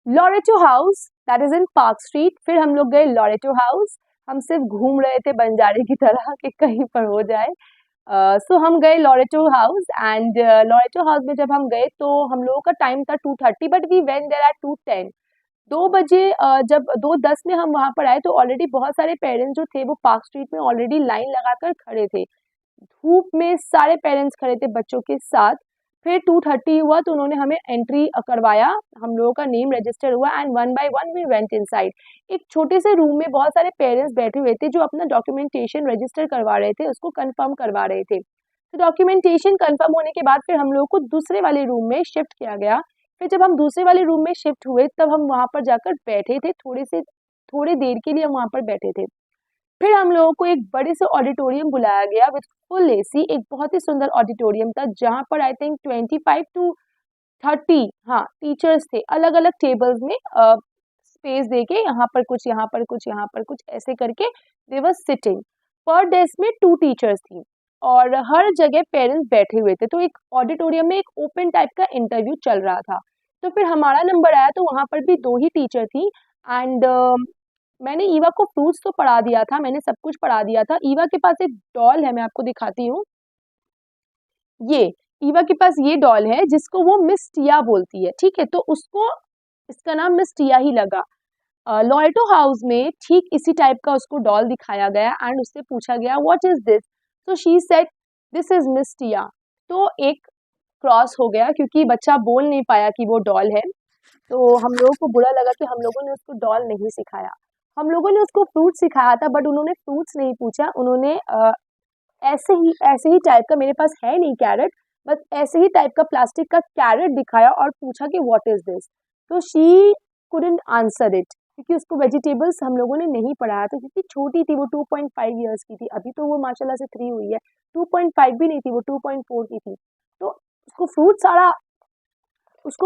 Loreto house that is in park street. फिर हम लोग गए लॉरेटो हाउस। हम सिर्फ घूम रहे थे बंजारे की तरह कि कहीं पर हो जाए। सो हम गए Loreto house and Loreto house में जब हम गए तो हम लोगों का टाइम था 2:30 but we went there at 2:10। 2 बजे जब 2:10 में हम वहां पर आए तो ऑलरेडी बहुत सारे पेरेंट्स जो थे वो पार्क स्ट्रीट में ऑलरेडी लाइन लगाकर खड़े थे। धूप में सारे पेरेंट्स खड़े थे बच्चों के साथ। फिर 2:30 हुआ तो उन्होंने हमें एंट्री करवाया। हम लोगों का नेम रजिस्टर हुआ and one by one we went inside. एक छोटे से रूम में बहुत सारे पेरेंट्स बैठे हुए थे जो अपना डॉक्यूमेंटेशन रजिस्टर करवा रहे थे, उसको कंफर्म करवा रहे थे। तो डॉक्यूमेंटेशन कंफर्म होने के बाद फिर हम लोगों को दूसरे वाले रूम में शिफ्ट किया गया। फिर जब हम दूसरे वाले रूम में शिफ्ट हुए तब हम वहां पर जाकर बैठे थे, थोड़ी देर के लिए हम वहां पर बैठे थे। फिर हम लोगों को एक बड़े से ऑडिटोरियम बुलाया गया विद फुल एसी। एक बहुत ही सुंदर ऑडिटोरियम था जहां पर आई थिंक 25 to 30 हाँ टीचर्स थे, अलग अलग टेबल्स में स्पेस देके, यहाँ पर कुछ, यहाँ पर कुछ, यहाँ पर कुछ, ऐसे करके दे वर सिटिंग। पर डेस्क में 2 टीचर्स थी और हर जगह पेरेंट्स बैठे हुए थे। तो एक ऑडिटोरियम में एक ओपन टाइप का इंटरव्यू चल रहा था। तो फिर हमारा नंबर आया तो वहां पर भी 2 ही टीचर थी एंड मैंने ईवा को फ्रूट्स तो पढ़ा दिया था, मैंने सब कुछ पढ़ा दिया था। ईवा के पास एक डॉल है, मैं आपको दिखाती हूँ। ये ईवा के पास ये डॉल है जिसको वो मिस टिया बोलती है, ठीक है। तो उसको इसका नाम मिस टिया ही लगा। लॉरेटो हाउस में ठीक इसी टाइप का उसको डॉल दिखाया गया एंड उससे पूछा गया व्हाट इज दिस। तो she said this is miss Tia. तो एक क्रॉस हो गया क्योंकि बच्चा बोल नहीं पाया कि वो डॉल है। तो हम लोगों को बुरा लगा कि हम लोगों ने उसको डॉल नहीं सिखाया। हम लोगों ने उसको फ्रूट सिखाया था बट उन्होंने फ्रूट्स नहीं पूछा। उन्होंने ऐसे ही टाइप का, मेरे पास है नहीं कैरेट, बस ऐसे ही टाइप का प्लास्टिक का कैरेट दिखाया और पूछा कि व्हाट इज दिस। तो शी कुडंट आंसर इट क्योंकि उसको वेजिटेबल्स हम लोगों ने नहीं पढ़ाया था क्योंकि छोटी थी वो, 2.5 ईयर्स की थी। अभी तो वो माशाल्लाह से 3 हुई है। 2.5 भी नहीं थी वो, 2.4 की थी। तो उसको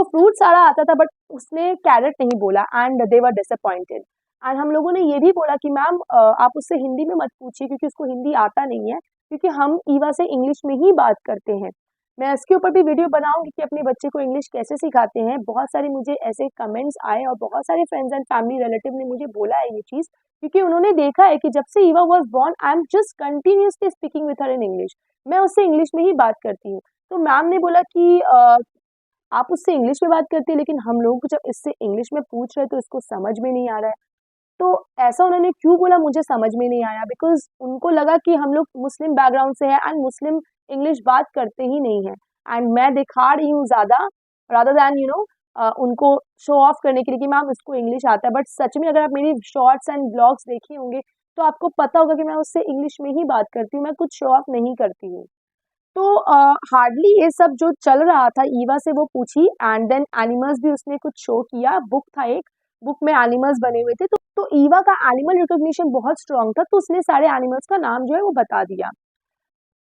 फ्रूट सारा आता था बट उसने कैरेट नहीं बोला and they were disappointed. And हम लोगों ने ये भी बोला कि मैम आप उससे हिंदी में मत पूछिए क्योंकि उसको हिंदी आता नहीं है, क्योंकि हम ईवा से इंग्लिश में ही बात करते हैं। मैं इसके ऊपर भी वीडियो बनाऊंगी कि अपने बच्चे को इंग्लिश कैसे सिखाते हैं। बहुत सारे मुझे ऐसे कमेंट्स आए और बहुत सारे फ्रेंड्स एंड फैमिली रिलेटिव ने मुझे बोला है ये चीज़, क्योंकि उन्होंने देखा है कि जब से Eva was born I am just continuously speaking with her in English. मैं उससे इंग्लिश में ही बात करती हूँ। तो मैम ने बोला कि आप उससे इंग्लिश में बात करती है लेकिन हम लोग जब इससे इंग्लिश में पूछ रहे तो इसको समझ में नहीं आ रहा है। तो ऐसा उन्होंने क्यों बोला मुझे समझ में नहीं आया, बिकॉज उनको लगा कि हम लोग मुस्लिम बैकग्राउंड से है एंड मुस्लिम इंग्लिश बात करते ही नहीं है एंड मैं दिखा रही हूँ ज़्यादा रादर दैन उनको शो ऑफ करने के लिए कि मैम इसको इंग्लिश आता है। बट सच में अगर आप मेरी शॉर्ट्स एंड ब्लॉग्स देखे होंगे तो आपको पता होगा कि मैं उससे इंग्लिश में ही बात करती हूँ, मैं कुछ शो ऑफ नहीं करती हूँ। तो हार्डली ये सब जो चल रहा था ईवा से वो पूछी एंड देन एनिमल्स भी उसने कुछ शो किया। बुक था एक, बुक में एनिमल्स बने हुए थे। तो ईवा का एनिमल रिकॉग्निशन बहुत स्ट्रांग था तो उसने सारे एनिमल्स का नाम जो है वो बता दिया।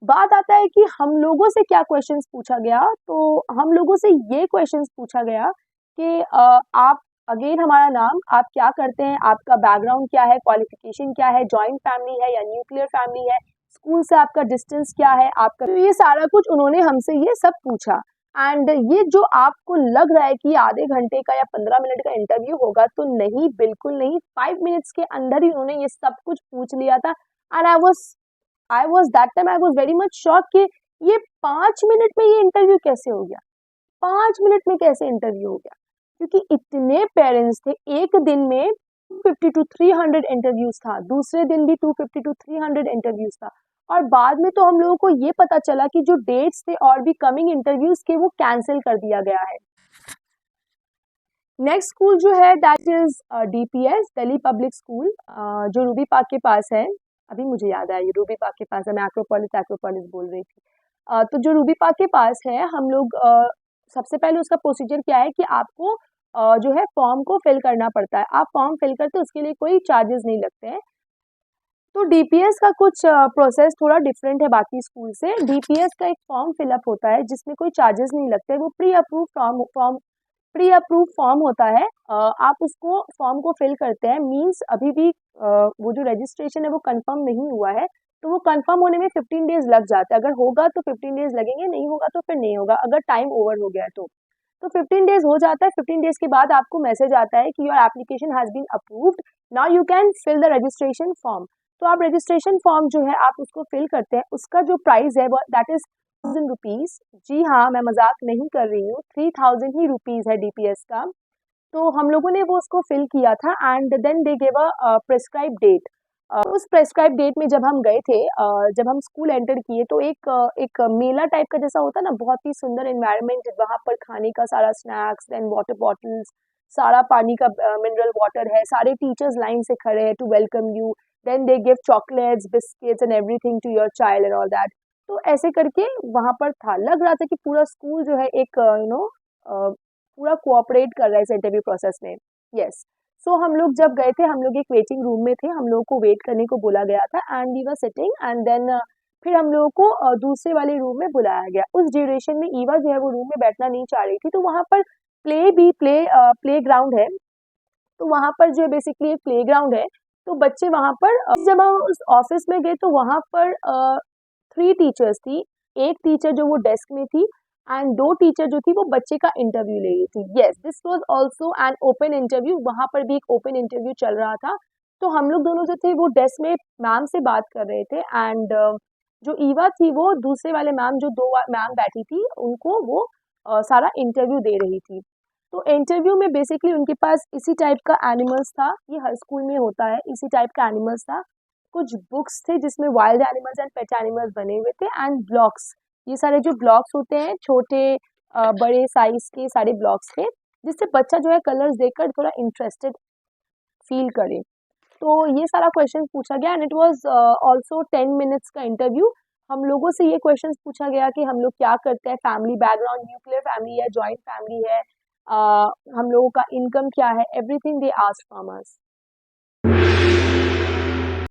बात आता है कि हम लोगों से क्या क्वेश्चंस पूछा गया। तो हम लोगों से ये क्वेश्चंस पूछा गया कि आप अगेन हमारा नाम, आप क्या करते हैं, आपका बैकग्राउंड क्या है, क्वालिफिकेशन क्या है, जॉइंट फैमिली है या न्यूक्लियर फैमिली है, स्कूल से आपका डिस्टेंस क्या है आपका। तो ये सारा कुछ उन्होंने हमसे ये सब पूछा एंड ये जो आपको लग रहा है कि आधे घंटे का या 15 मिनट का इंटरव्यू होगा, तो नहीं, बिल्कुल नहीं। 5 मिनट्स के अंदर ही उन्होंने ये सब कुछ पूछ लिया था and I was that time I was very much shock कि ये 5 मिनट में ये इंटरव्यू कैसे हो गया। 5 मिनट में कैसे इंटरव्यू हो गया, क्योंकि इतने पेरेंट्स थे। एक दिन में 250 to 300 इंटरव्यूज था, दूसरे दिन भी 250 to 300 इंटरव्यूज था और बाद में तो हम लोगों को ये पता चला कि जो डेट्स थे और भी कमिंग इंटरव्यूज के वो कैंसिल कर दिया गया है। नेक्स्ट स्कूल जो है that is DPS, Delhi public school, जो रूबी पार्क के पास है। अभी मुझे याद आया ये रूबी पार्क के पास है, मैं एक्रोपोलिस बोल रही थी। तो जो रूबी पार्क के पास है, हम लोग सबसे पहले उसका प्रोसीजर क्या है कि आपको जो है फॉर्म को फिल करना पड़ता है। आप फॉर्म फिल करते उसके लिए कोई चार्जेस नहीं लगते हैं। तो DPS का कुछ प्रोसेस थोड़ा डिफरेंट है बाकी स्कूल से। DPS का एक फॉर्म फिलअप होता है जिसमें कोई चार्जेस नहीं लगते, वो प्री अप्रूव फॉर्म होता है। आप उसको फॉर्म को फिल करते हैं, मींस अभी भी वो जो रजिस्ट्रेशन है वो कंफर्म नहीं हुआ है, तो वो कंफर्म होने में 15 डेज लग जाता है। अगर होगा तो 15 डेज लगेंगे, नहीं होगा तो फिर नहीं होगा, अगर टाइम ओवर हो गया तो तो 15 डेज हो जाता है। 15 डेज के बाद आपको मैसेज आता है कि your application has been approved, now you can fill the registration form. तो आप रजिस्ट्रेशन फॉर्म जो है आप उसको फिल करते हैं। उसका जो प्राइस है वो दैट इज ₹1000। जी हाँ, मैं मजाक नहीं कर रही हूँ, 3000 ही रुपीज़ है डीपीएस का। तो हम लोगों ने वो उसको फिल किया था and then they give a prescribe date. उस प्रेस्क्राइब डेट में जब हम गए थे, जब हम स्कूल एंटर किए तो एक मेला टाइप का जैसा होता है ना, बहुत ही सुंदर एनवायरनमेंट, वहाँ पर खाने का सारा स्नैक्स, देन वाटर बॉटल्स, सारा पानी का मिनरल वाटर है, सारे टीचर्स लाइन से खड़े हैं to welcome you, then they give chocolates, biscuits and everything to your child and all that. तो ऐसे करके वहाँ पर था, लग रहा था कि पूरा स्कूल जो है एक पूरा कोऑपरेट कर रहा है इस इंटरव्यू प्रोसेस में। यस। सो हम लोग जब गए थे, हम लोग एक वेटिंग रूम में थे, हम लोगों को वेट करने को बोला गया था and we were sitting and then फिर हम लोगों को दूसरे वाले रूम में बुलाया गया। उस ड्यूरेशन में ईवा जो है वो रूम में बैठना नहीं चाह रही थी, तो वहाँ पर प्ले ग्राउंड है, तो वहाँ पर जो बेसिकली एक प्ले ग्राउंड है, तो बच्चे वहाँ पर जब हम उस ऑफिस में गए तो वहाँ पर 3 टीचर्स थी। एक टीचर जो वो डेस्क में थी एंड 2 टीचर जो थी वो बच्चे का इंटरव्यू ले रही थी। Yes, this was also an open interview, वहाँ पर भी एक ओपन इंटरव्यू चल रहा था। तो हम लोग दोनों जो थे वो डेस्क में मैम से बात कर रहे थे एंड जो ईवा थी वो दूसरे वाले मैम, जो 2 मैम बैठी थी, उनको वो सारा इंटरव्यू दे रही थी। तो इंटरव्यू में बेसिकली उनके पास इसी टाइप का एनिमल्स था, ये हर स्कूल में होता है, इसी टाइप का एनिमल्स था। कुछ बुक्स थे जिसमें wild animals and pet animals बने हुए थे एंड ब्लॉक्स, ये सारे जो ब्लॉक्स होते हैं छोटे बड़े साइज के सारे ब्लॉक्स थे, जिससे बच्चा जो है कलर्स देखकर थोड़ा इंटरेस्टेड फील करे। तो ये सारा क्वेश्चन पूछा गया and it was also 10 minutes का इंटरव्यू। हम लोगों से ये क्वेश्चंस पूछा गया कि हम लोग क्या करते हैं, फैमिली बैकग्राउंड, न्यूक्लियर फैमिली है, जॉइंट फैमिली है, हम लोगों का इनकम क्या है, everything they asked from us.